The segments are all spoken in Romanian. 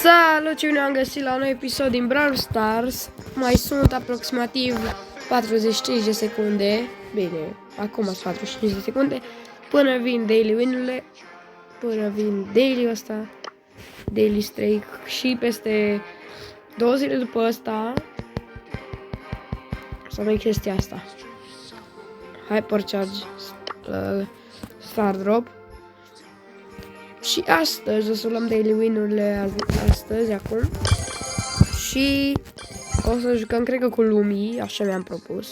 Salut, și ne-am găsit la un nou episod din Brawl Stars. Mai sunt aproximativ 45 de secunde. Bine, acum sunt 45 de secunde până vin daily win-urile. Până vin daily ăsta, daily streak, și peste 2 zile după ăsta să avem chestia asta. Hypercharge Star Drop. Și astăzi o să luăm daily win-urile astăzi, acum. Și o să jucăm, cred că cu lumii, așa mi-am propus.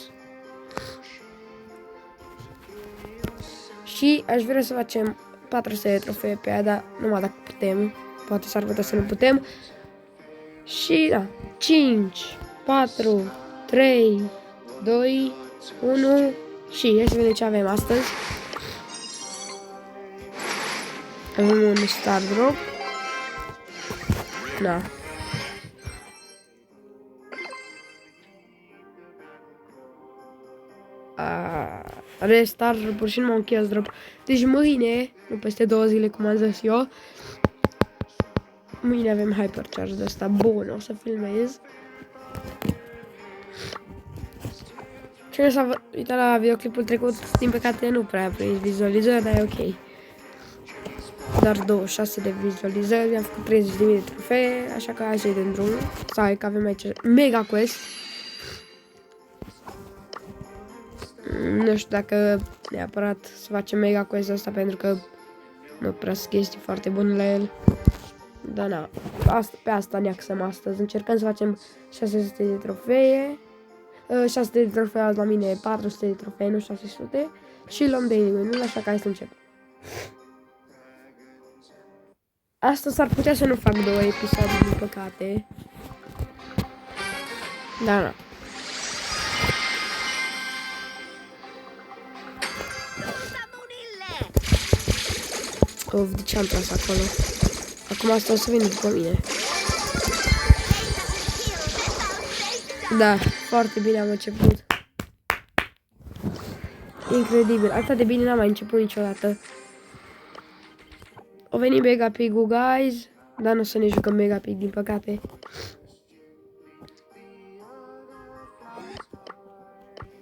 Și aș vrea să facem 400 de trofee pe ea, dar numai dacă putem. Poate s-ar putea să nu putem. Și da, 5, 4, 3, 2, 1 și hai să vedem ce avem astăzi. Avem un Star Drop. Da. Are Star Drop și numai un Chaos Drop. Deci mâine, nu peste 2 zile cum am zis eu, mâine avem Hypercharge de ăsta bun, o să filmez. Cine s-a uitat la videoclipul trecut, din păcate nu prea a prins vizualizări, dar e ok. Dar 26 de vizualizări, am făcut 30.000 de trofee, așa că hai să-i dăm drumul. Sau că avem aici Mega Quest. Nu știu dacă neapărat să facem Mega Quest asta, pentru că nu prea sunt chestii foarte bune la el. Dar na, pe asta ne axăm astăzi. Încercăm să facem 600 de trofee. 600 de trofee azi la mine, 400 de trofee, nu 600. Și luăm daily win-ul, așa că hai să începem. Asta s-ar putea să nu fac 2 episoade, din păcate. Da, da. Of, de ce am tras acolo? Acum asta o să vină după mine. Da, foarte bine am început. Incredibil, atât de bine n-am mai început niciodată. O venit Mega Pig-ul, guys, dar nu o să ne jucăm Mega Pig, din păcate.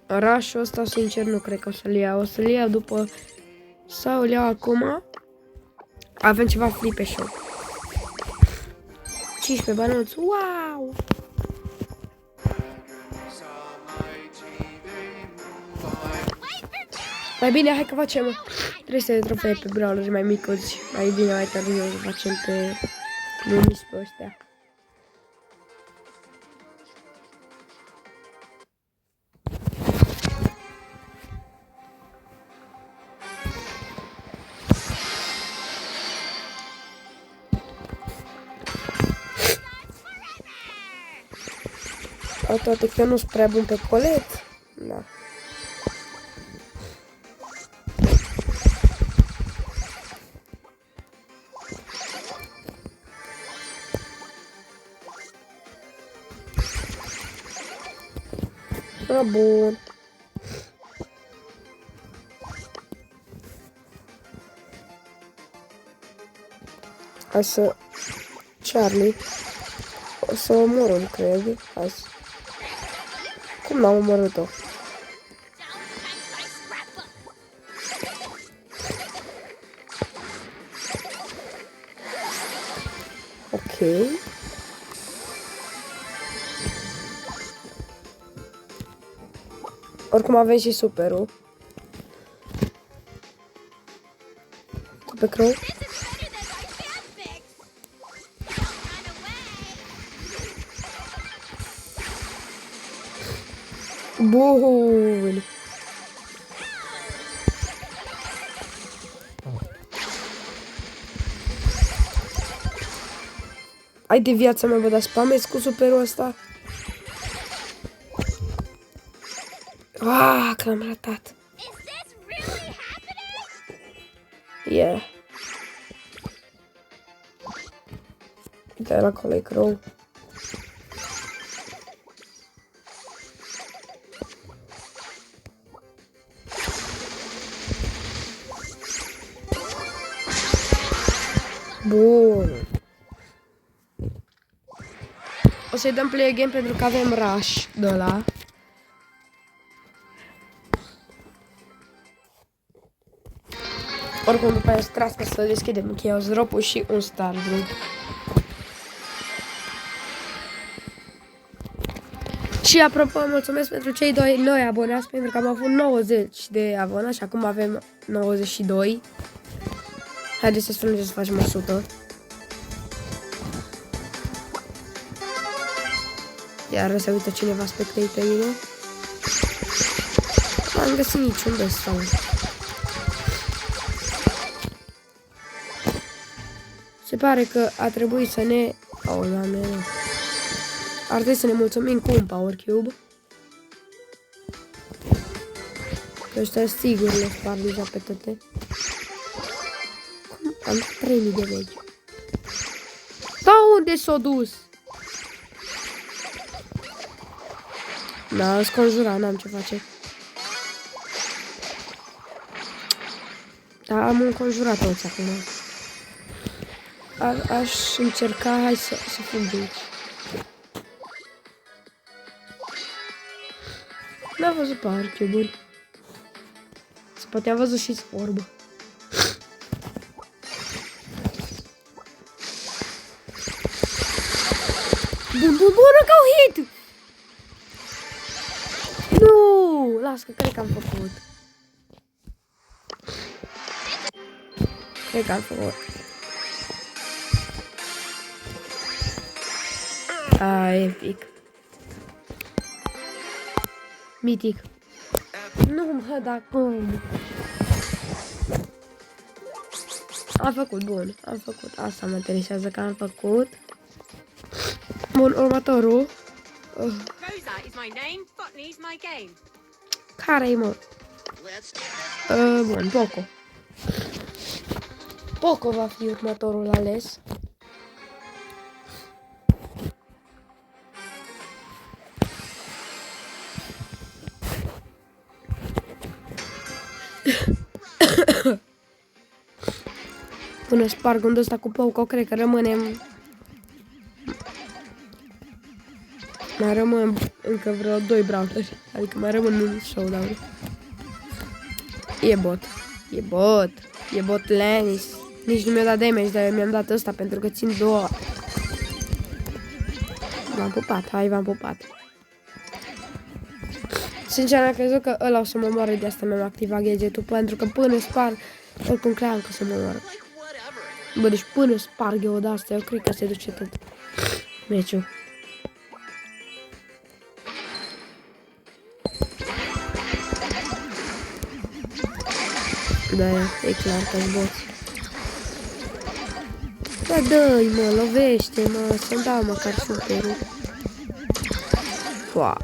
Rush-ul ăsta, sincer, nu cred că o să-l iau. O să-l iau după, sau îl iau acum. Avem ceva free pe shop. 15 bănuți, wow! Mai bine, hai că facem 300 de trofee pe brawleri mai micuți. Mai bine, mai târziu să facem pe lumis pe ăstea. Toate că eu nu sunt prea bun pe colet. Da. Bun. Hai să... Charlie. O să omorâm, cred. Hai să... Cum n-am omorât-o? Ok. Oricum avem și superul. Cu pe Crow. Bun. Ai de viața mea, bă, dar spamezi cu superul ăsta? Ah, că l-am ratat. Yeah. Uite, acolo e Crow. Bun. O să-i dăm play again pentru că avem rush de ăla. Oricum după aia o să trească să deschidem Chaos Drop-ul și un Star Drop. Și apropo, mulțumesc pentru cei doi noi abonați, pentru că am avut 90 de abonați și acum avem 92. Haideți să strângem să facem 100. Iar se uită cineva spectăi pe mine. N-am găsit niciun de stau. Se pare că a trebuit să ne... Oh, Doamne, nu. Ar trebui să ne mulțumim cu un Power Cube. Că ăștia sigur le spar deja pe toate. Cum? Am 3000 de vegi. Da, unde s-o dus? Da, am sconjurat, n-am ce face. Da, am înconjurat toți acum. Aș încerca, hai să fug de aici. N-am văzut Power Cube-uri. Se poate am văzut și orbă. Bun, încă un hit! Nu! Las că cred că am făcut. Cred că am făcut. Epic. Mitic. Nu mă, dar cum? Am făcut, bun. Am făcut. Asta mă interesează că am făcut. Bun, următorul. Care-i, mă? Bun, Poco. Poco va fi următorul ales. Până sparg undul ăsta cu Poco, cred că rămânem... Mai rămân încă vreo 2 brawleri. Adică mai rămân un showdown. E bot. E bot. E bot Lennis. Nici nu mi-a dat damage, dar mi-am dat ăsta pentru că țin 2. V-am pupat, hai, v-am pupat. Sincer, am crezut că ăla o să mă moare, de asta mi-am activat gadgetul, pentru că până sparg, oricum cream că să mă moară. Bă, deci până sparg eu de asta, eu cred că se duce tot meciul. Da, e clar că-s bot. Da, dă-i, mă, lovește, mă, să-mi dau măcar superul. Fua.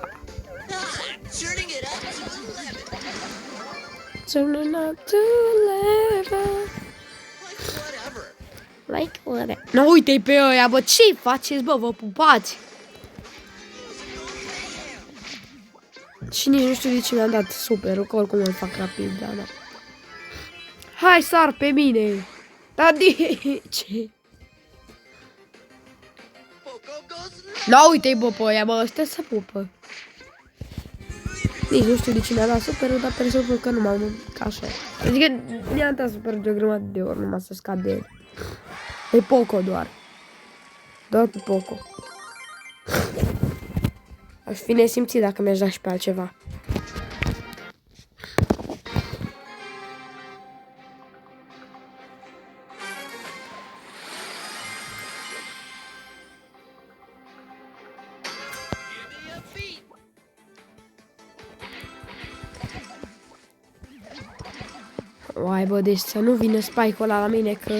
Turning up to 11. Like whatever. No, uite-i pe ăia, bă, ce faceți, bă, vă pupați? Și nici nu știu de ce mi-am dat superul, că oricum îl fac rapid, da, da. Hai, sar pe mine! Dar de ce? Da, uite-i, bă, pe ăia, bă, ăstea se pupă. Nici nu știu de ce mi-a dat superul, dar presupun că nu m-am ca așa. Adică mi-am dat superul de o grămadă de ori, numai să scap de el. E Poco doar. Doar pe Poco. Aș fi nesimțit dacă mi-aș da și pe altceva. Uai, bă, deci să nu vină spike-ul ăla la mine, că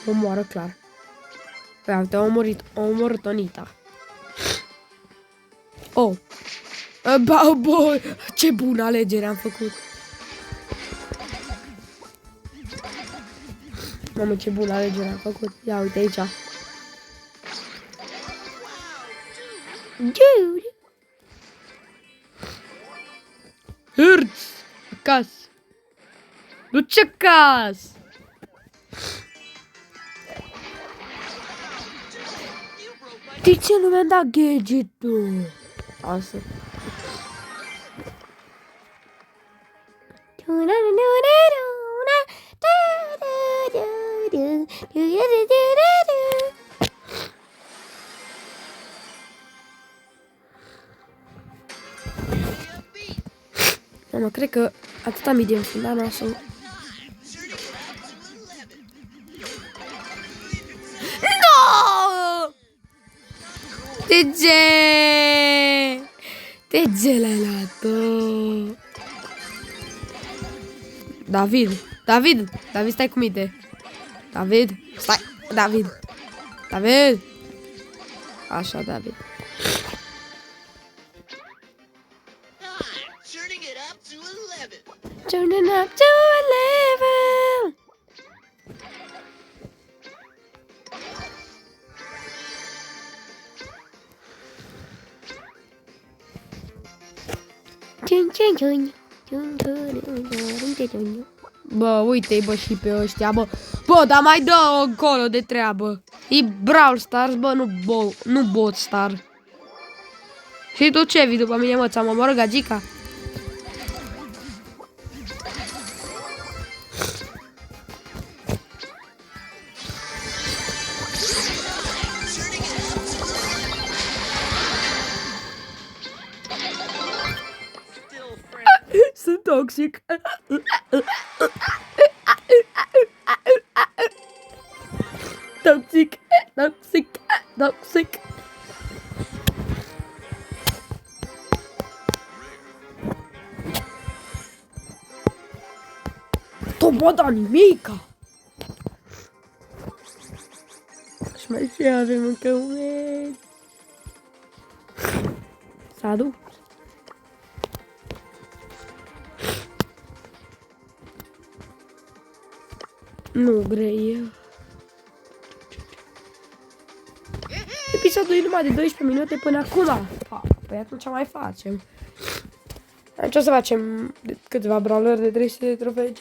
mă moară clar. Păi, uite, a omorât Onita. Oh. Ba, bă, ce bună alegere am făcut. Mamă, ce bună alegere am făcut. Ia, uite aici. Dude. Hârț. Acasă. Du-ce acasă. De ce nu mi-am dat gadget-ul? Asta. Mă, cred că atâta medium sunt, dar n-o să... No! De ce? De ce l-ai luat-o? David, stai cu minte. David, stai, David. Așa, David. Turning up to 11. Bă, uite-i bă și pe ăștia, bă. Bă, dar mai dă încolo de treabă. E Brawl Stars, bă, nu Bot Star. Și tu ce vii după mine, mă? Ți-am omorât gagica? Sunt toxic. Toxic. To bada nimica. Și mai ce avem încă un... S-a dus. Nu grei. Episodul e numai de 12 minute până acum. Păi atunci mai facem. Ce o să facem? Câteva brawlări de 300 de trofei.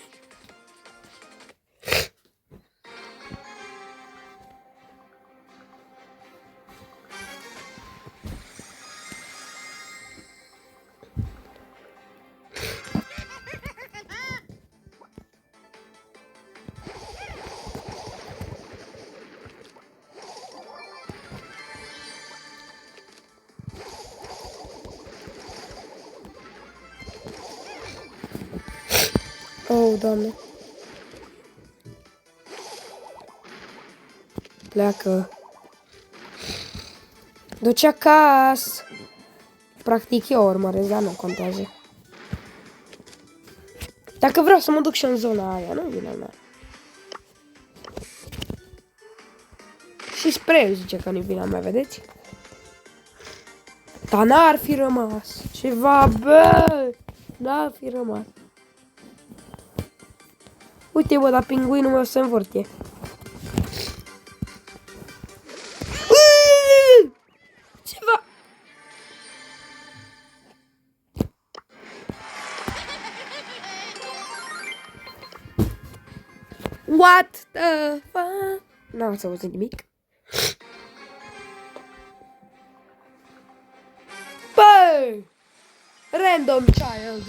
Oh, Doamne. Pleacă. Du-te acasă. Practic eu urmăresc, dar nu contează. Dacă vreau să mă duc și în zona aia, nu vine mea. Și spray zice că nu vine mea, vedeți? Dar n-ar fi rămas. Ceva, bă! N-ar fi rămas. Uite, bă, dar pinguinul meu se învârte. Ceva. What the fuck? N-am să auzit nimic. Bă! Random child.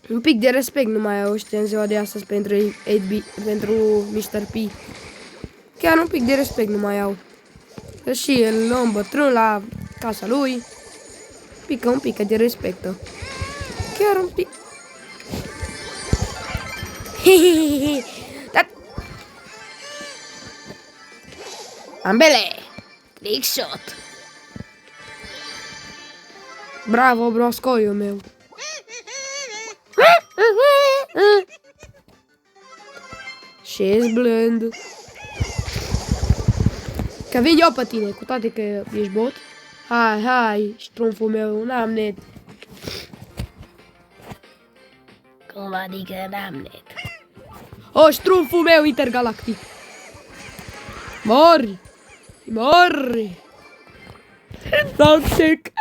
Un pic de respect nu mai au ăștia în ziua de astăzi pentru 8B, pentru Mr. P. Chiar un pic de respect nu mai au. Că și el, om bătrân la casa lui, pică un pic de respectă. Chiar un pic. Ambele! Trick shot! Bravo, broscoiul meu! Și-s blând. Că vin eu pe tine, cu toate că ești bot. Hai, ștrumful meu, n-am net. Cum adică n-am net? O, ștrumful meu intergalactic. Mori! Toxic!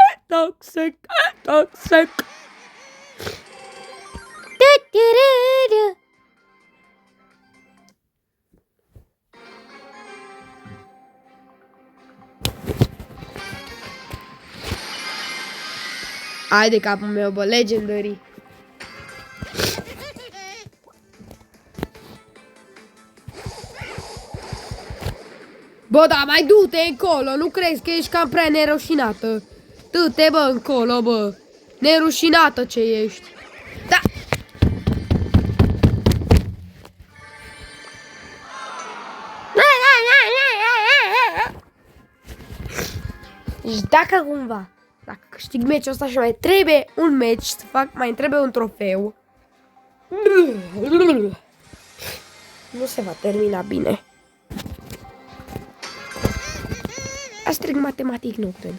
Hai de capul meu, bă, Legendary. Bă, da, mai du-te încolo, nu crezi că ești cam prea nerușinată? Du-te, bă, încolo, bă. Nerușinată ce ești. Da! Deci dacă cumva, dacă câștig meciul ăsta și mai trebuie un meci să fac, mai trebuie un trofeu, nu se va termina bine. A strig matematic, nu cred.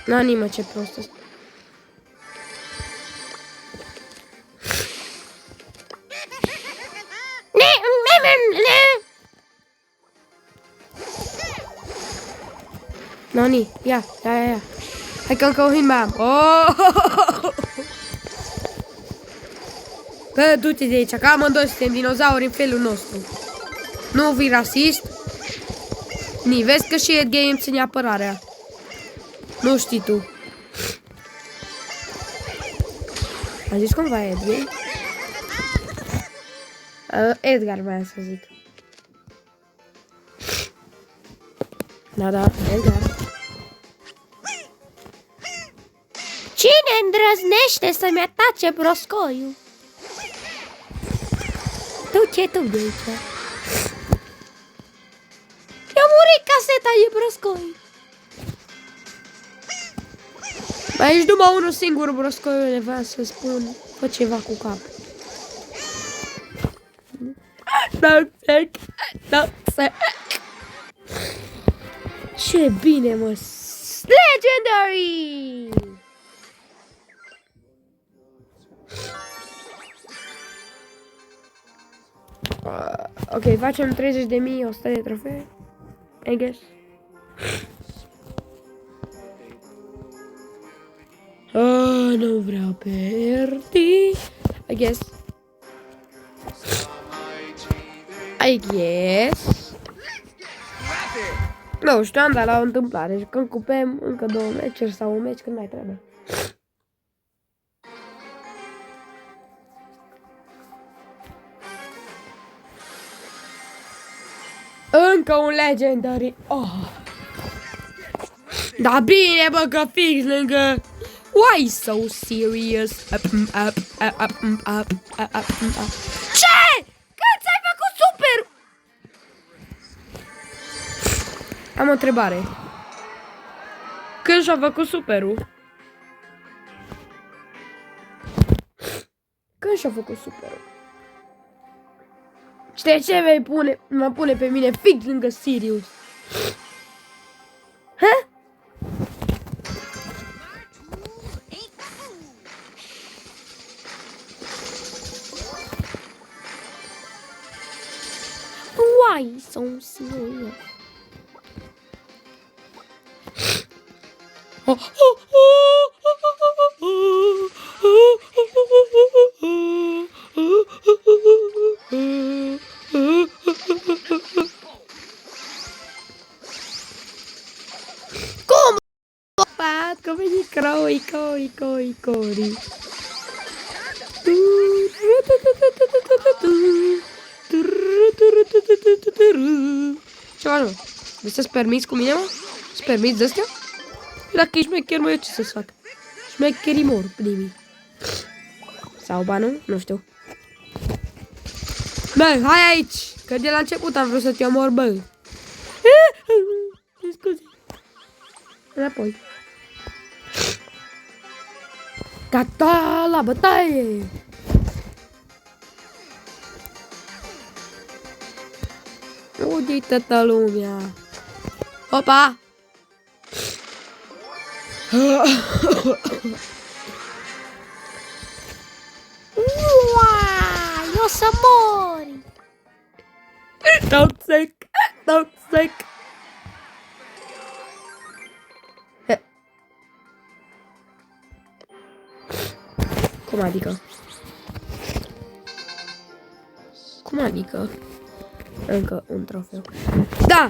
Nani, mă, ce prost ăsta. Nani, ia. Hai că încă o hit mai am. Oh! Bă, du-te de aici, că amândoi suntem dinozauri în felul nostru. Nu fii rasist. Ni, vezi că și Edgame îmi ține apărarea. Nu știi tu. Am zis cumva Edgame? Edgar voiam să zic. Da, Edgar. Cine îndrăznește să-mi atace broscoiul? Du-te tu de aici. I-a murit caseta de broscoi. Mai ești numai unul singur, broscoiule, vreau să spun. Fă ceva cu cap. Toxic. Ce bine, mă. Legendary! Ok, facem 30.000, 100 de trofee. I guess. Nu vreau perdi. I guess. Nu știu, am dat la o întâmplare. Jucăm cu Pem încă 2 meciuri sau un meci când mai trebuie. Încă un Legendary. Oh. Da bine, bă, că fix lângă. Why so serious? Ce? Când ți-ai făcut super? Am o întrebare. Când și-a făcut superul? Când și-a făcut superul? Știi ce mă pune pe mine fix lângă Sirius? Ha? Why so serious? Cum? Pat, că veni cori. Ceva nu. Vrei să-ți permiți cu mine, mă? Să-ți permiți de-astea? Dacă ești șmecher, mă, eu ce să-ți fac? Șmecherii mor, nimic. Sau ba nu? Nu știu. Bă, hai aici! Că de la început am vrut să te omor, bă. Scuze. Înapoi. Gata la bătaie! Unde-i toată lumea? Opa! Uai, o să mori! Toxic! Cum adică? Încă un trofeu. Da!